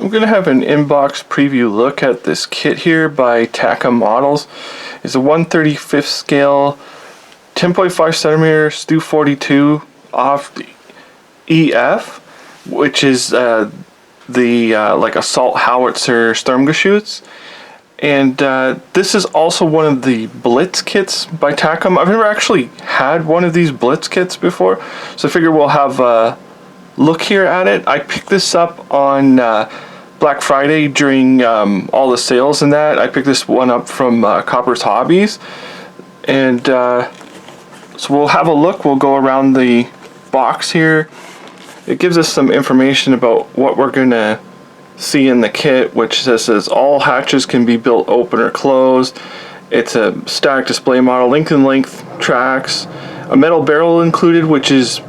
I'm going to have an inbox preview look at this kit here by Takom Models. It's a 1/35 scale 10.5cm StuH42 Ausf EF, which is the like assault howitzer Sturmgeschütz. And this is also one of the Blitz kits by Takom. I've never actually had one of these Blitz kits before, so I figure we'll have a look here at it. I picked this up on Black Friday during all the sales and that. I picked this one up from Copper's Hobbies. And so we'll have a look. We'll go around the box here. It gives us some information about what we're going to see in the kit, which says all hatches can be built open or closed. It's a static display model, length tracks, a metal barrel included, which is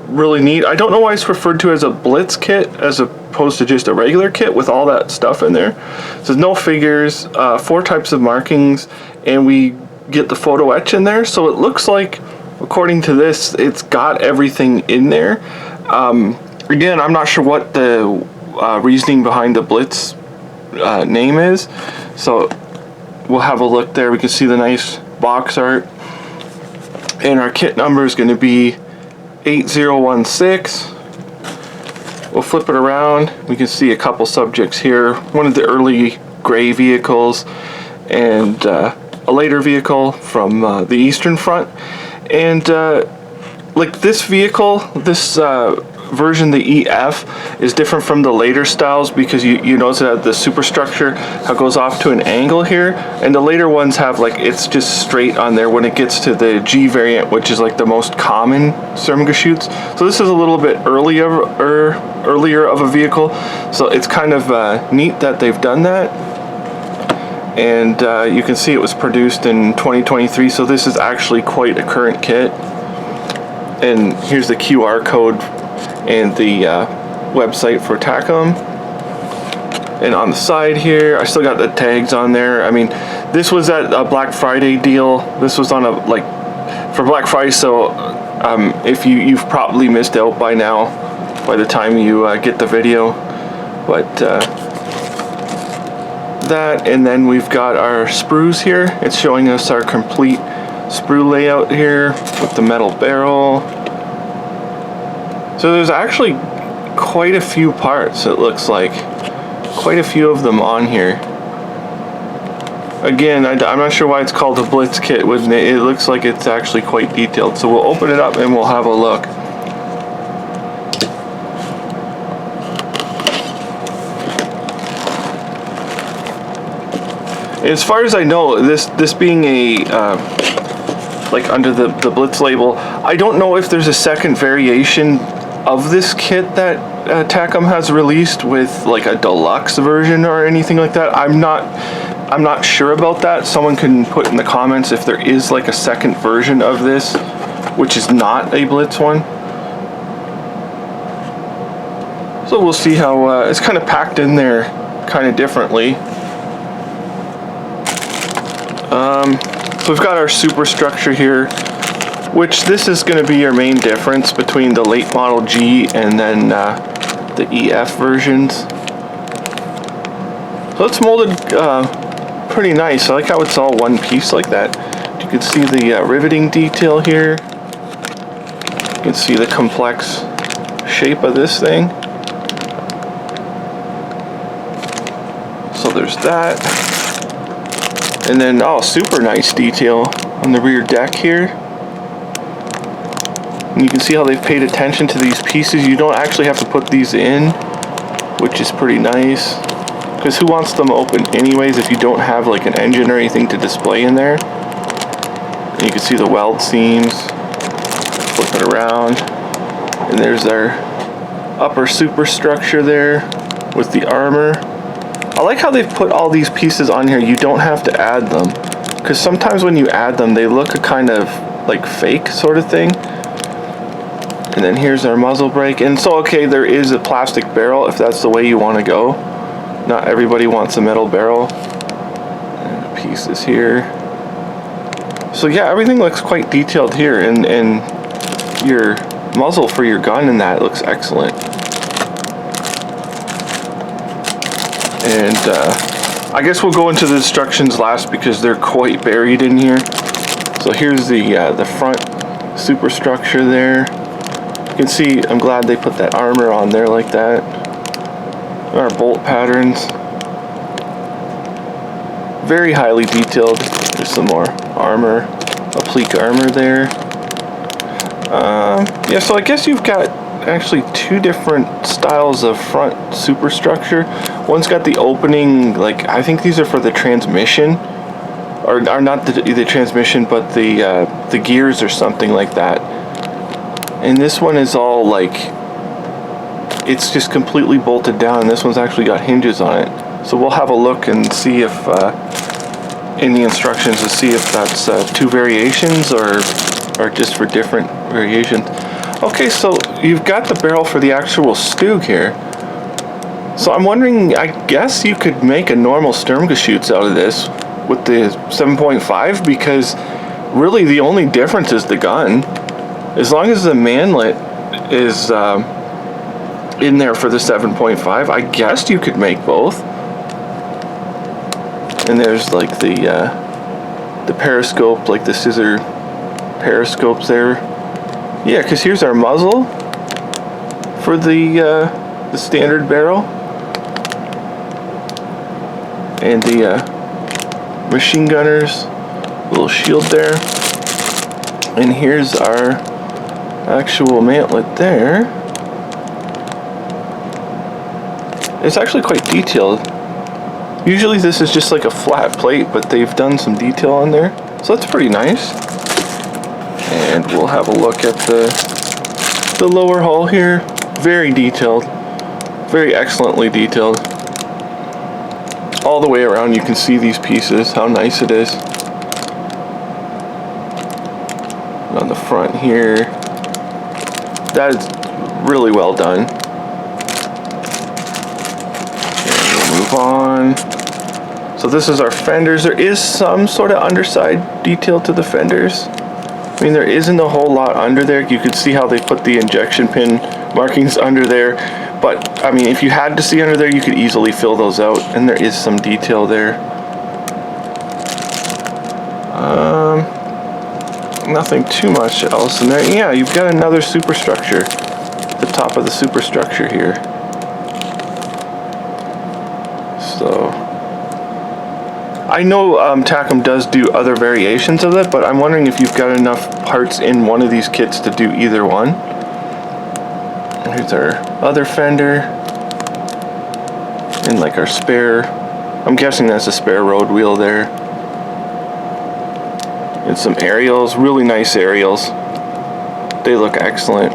really neat. I don't know why it's referred to as a Blitz kit as opposed to just a regular kit with all that stuff in there. So no figures, 4 types of markings, and we get the photo etch in there. So it looks like, according to this, it's got everything in there. Again, I'm not sure what the reasoning behind the Blitz name is, so we'll have a look there. We can see the nice box art, and our kit number is going to be 8016. We'll flip it around. We can see a couple subjects here. One of the early gray vehicles and a later vehicle from the Eastern Front. And like this vehicle, this version, the EF, is different from the later styles because you notice that the superstructure how it goes off to an angle here, and the later ones have like it's just straight on there when it gets to the G variant, which is like the most common Sturmgeschütz. So this is a little bit earlier of a vehicle, so it's kind of neat that they've done that. And you can see it was produced in 2023, so this is actually quite a current kit. And here's the QR code and the website for Takom. And on the side here, I still got the tags on there. I mean, this was at a Black Friday deal. This was on a for Black Friday, so if you've probably missed out by now, by the time you get the video. But that, and then we've got our sprues here. It's showing us our complete sprue layout here with the metal barrel. So there's actually quite a few parts, it looks like. Quite a few of them on here. Again, I'm not sure why it's called a Blitz kit. It looks like it's actually quite detailed. So we'll open it up and we'll have a look. As far as I know, this being a like under the Blitz label, I don't know if there's a second variation of this kit that Takom has released with like a deluxe version or anything like that. I'm not sure about that. Someone can put in the comments if there is like a second version of this, which is not a Blitz one. So we'll see how it's kind of packed in there kind of differently. So we've got our superstructure here, which this is going to be your main difference between the late model G and then the EF versions. So it's molded pretty nice. I like how it's all one piece like that. You can see the riveting detail here. You can see the complex shape of this thing. So there's that. And then, oh, super nice detail on the rear deck here. And you can see how they've paid attention to these pieces. You don't actually have to put these in, which is pretty nice. Because who wants them open anyways if you don't have like an engine or anything to display in there? And you can see the weld seams. Flip it around. And there's our upper superstructure there with the armor. I like how they've put all these pieces on here. You don't have to add them, because sometimes when you add them they look a kind of like fake sort of thing. And then here's our muzzle brake. And so okay, there is a plastic barrel if that's the way you want to go. Not everybody wants a metal barrel. And the pieces here. So yeah, everything looks quite detailed here, and your muzzle for your gun and that looks excellent. And I guess we'll go into the instructions last because they're quite buried in here. So here's the front superstructure there. You can see, I'm glad they put that armor on there like that. Our bolt patterns. Very highly detailed. There's some more armor, applique armor there. Yeah, so I guess you've got actually two different styles of front superstructure. One's got the opening, like, I think these are for the transmission, or not the transmission, but the gears or something like that. And this one is all like, it's just completely bolted down. This one's actually got hinges on it. So we'll have a look and see if in the instructions to see if that's two variations or just for different variations. Okay, so you've got the barrel for the actual Stug here. So I'm wondering, I guess you could make a normal Sturmgeschütz out of this with the 7.5, because really the only difference is the gun. As long as the manlet is in there for the 7.5, I guess you could make both. And there's like the periscope, like the scissor periscopes there. Yeah, because here's our muzzle for the standard barrel, and the machine gunner's little shield there. And here's our actual mantlet there. It's actually quite detailed. Usually this is just like a flat plate, but they've done some detail on there, so that's pretty nice. And we'll have a look at the lower hull here. Very detailed, very excellently detailed. All the way around you can see these pieces, how nice it is. On the front here, that is really well done. And we'll move on. So this is our fenders. There is some sort of underside detail to the fenders. I mean, there isn't a whole lot under there. You can see how they put the injection pin markings under there. But, I mean, if you had to see under there, you could easily fill those out. And there is some detail there. Nothing too much else in there. Yeah, you've got another superstructure. The top of the superstructure here. So I know Takom does do other variations of it, but I'm wondering if you've got enough parts in one of these kits to do either one. Here's our other fender. And like our spare, I'm guessing that's a spare road wheel there. And some aerials, really nice aerials. They look excellent.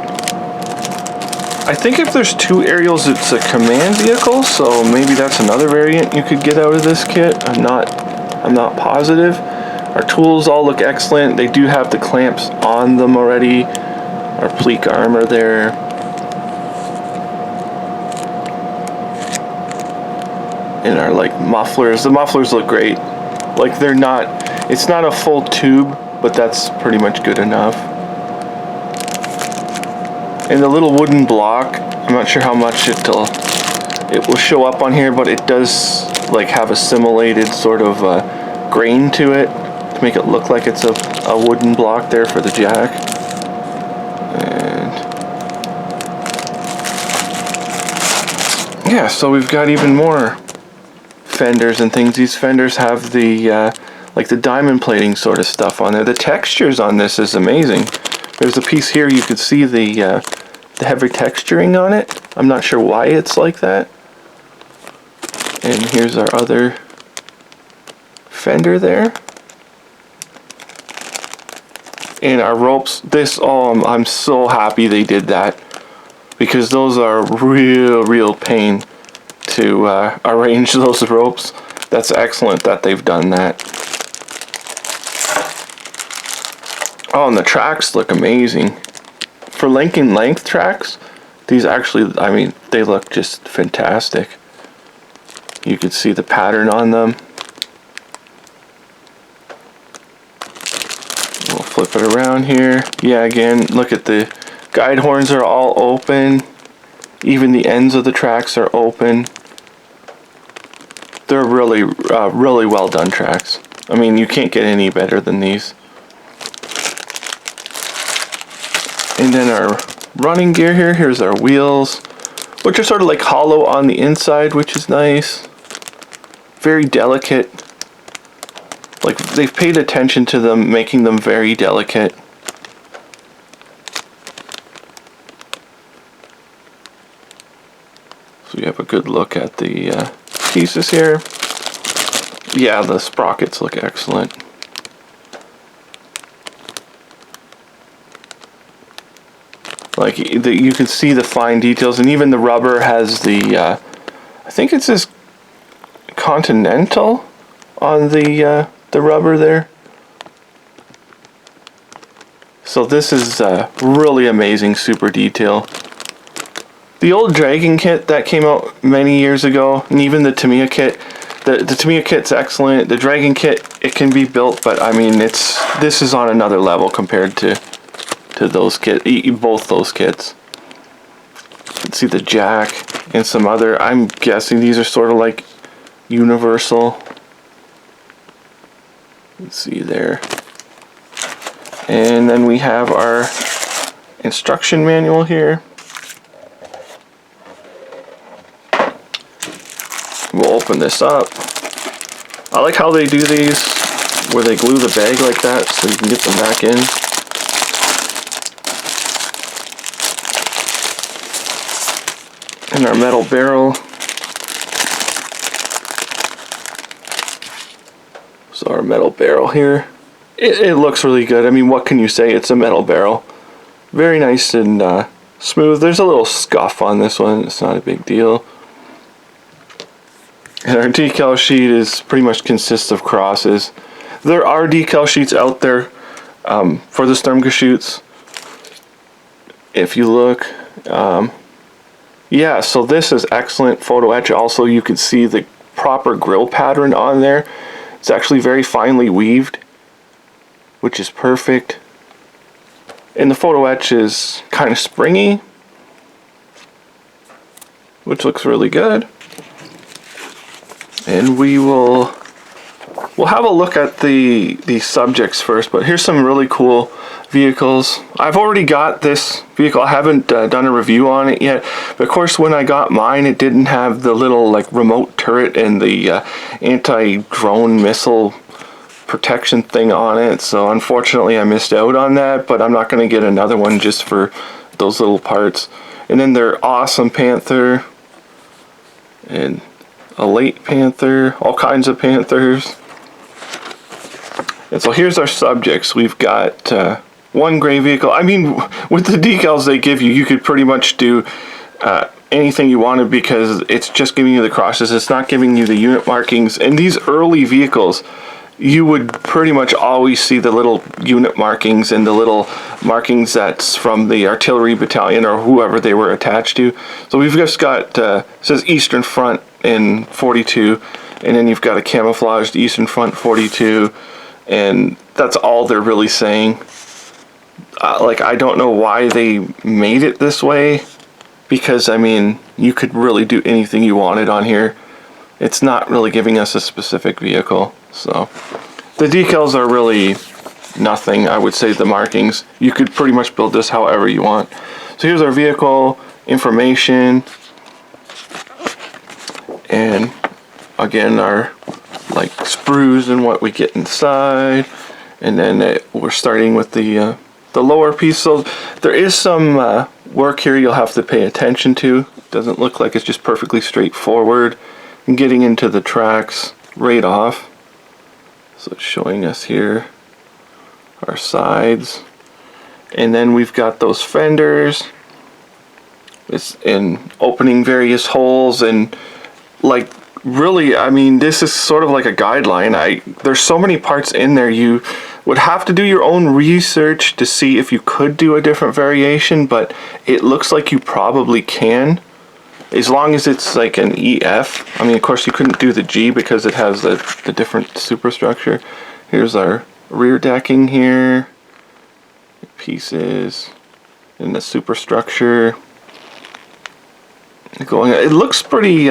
I think if there's two aerials, it's a command vehicle, so maybe that's another variant you could get out of this kit. I'm not positive. Our tools all look excellent. They do have the clamps on them already. Our applique armor there. And our like mufflers. The mufflers look great. Like they're not, it's not a full tube, but that's pretty much good enough. And the little wooden block, I'm not sure how much it will show up on here, but it does like have a simulated sort of grain to it to make it look like it's a wooden block there for the jack. And yeah, so we've got even more fenders and things. These fenders have the like the diamond plating sort of stuff on there. The textures on this is amazing. There's a piece here, you could see the heavy texturing on it. I'm not sure why it's like that. And here's our other fender there. And our ropes, this, I'm so happy they did that, because those are real pain to arrange those ropes. That's excellent that they've done that. Oh, and the tracks look amazing. For linking length tracks, these actually, I mean, they look just fantastic. You can see the pattern on them. We'll flip it around here. Yeah, again, look at the guide horns are all open. Even the ends of the tracks are open. They're really, really well done tracks. I mean, you can't get any better than these. And then our running gear here, here's our wheels, which are sort of like hollow on the inside, which is nice. Very delicate. Like, they've paid attention to them, making them very delicate. So we have a good look at the pieces here. Yeah, the sprockets look excellent. Like, you can see the fine details, and even the rubber has the, I think it says Continental on the rubber there. So this is really amazing super detail. The old Dragon kit that came out many years ago, and even the Tamiya kit, the Tamiya kit's excellent. The Dragon kit, it can be built, but I mean, this is on another level compared to those both those kits. You can see the jack and some other, I'm guessing these are sort of like universal. Let's see there. And then we have our instruction manual here. We'll open this up. I like how they do these, where they glue the bag like that so you can get them back in. And our metal barrel. So our metal barrel here. It looks really good. I mean, what can you say? It's a metal barrel. Very nice and smooth. There's a little scuff on this one. It's not a big deal. And our decal sheet is pretty much consists of crosses. There are decal sheets out there for the Sturmgeschütz. If you look, yeah, so this is excellent photo etch. Also, you can see the proper grill pattern on there. It's actually very finely weaved, which is perfect. And the photo etch is kind of springy, which looks really good. And we'll have a look at the subjects first, but here's some really cool vehicles. I've already got this vehicle. I haven't done a review on it yet, but of course when I got mine, it didn't have the little like remote turret and the anti-drone missile protection thing on it, so unfortunately I missed out on that, but I'm not going to get another one just for those little parts. And then their awesome Panther and a late Panther, all kinds of Panthers. And so here's our subjects. We've got one gray vehicle. I mean, with the decals they give you, you could pretty much do anything you wanted because it's just giving you the crosses. It's not giving you the unit markings. And these early vehicles, you would pretty much always see the little unit markings and the little markings that's from the artillery battalion or whoever they were attached to. So we've just got, it says Eastern Front in 42, and then you've got a camouflaged Eastern Front 42, and that's all they're really saying. Like, I don't know why they made it this way, because I mean, you could really do anything you wanted on here. It's not really giving us a specific vehicle. So the decals are really nothing. I would say the markings, you could pretty much build this however you want. So here's our vehicle information, and again our like sprues and what we get inside. And then we're starting with the lower piece. So there is some work here you'll have to pay attention to. It doesn't look like it's just perfectly straightforward. And getting into the tracks right off. So it's showing us here our sides, and then we've got those fenders. It's in opening various holes, and like really, I mean, this is sort of like a guideline. There's so many parts in there. You would have to do your own research to see if you could do a different variation, but it looks like you probably can. As long as it's like an EF. I mean, of course, you couldn't do the G because it has the different superstructure. Here's our rear decking here. Pieces. And the superstructure. It looks pretty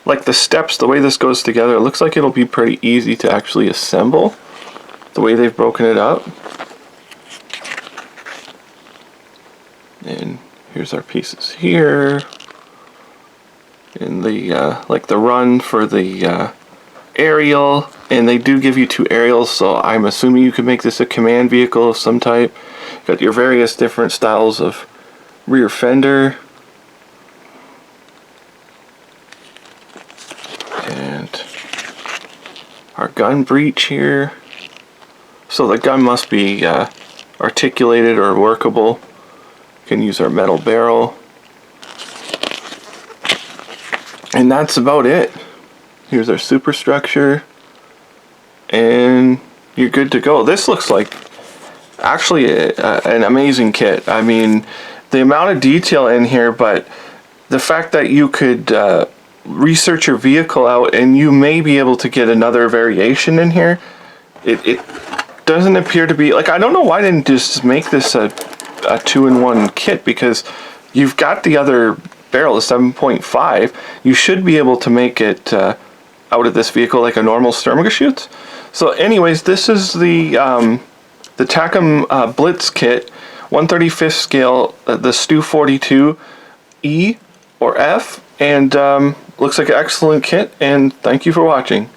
like the steps, the way this goes together, it looks like it'll be pretty easy to actually assemble, the way they've broken it up. And here's our pieces here. And the like the run for the aerial, and they do give you 2 aerials, so I'm assuming you could make this a command vehicle of some type. Got your various different styles of rear fender. And our gun breech here. So the gun must be articulated or workable. Can use our metal barrel. And that's about it. Here's our superstructure. And you're good to go. This looks like actually an amazing kit. I mean, the amount of detail in here, but the fact that you could research your vehicle out and you may be able to get another variation in here. It doesn't appear to be, like, I don't know why they didn't just make this a 2-in-1 kit, because you've got the other barrel, the 7.5. You should be able to make it out of this vehicle like a normal Sturmgeschütz. So anyways, this is the Takom Blitz kit, 1/35 scale, the StuH42 E or F, and looks like an excellent kit, and thank you for watching.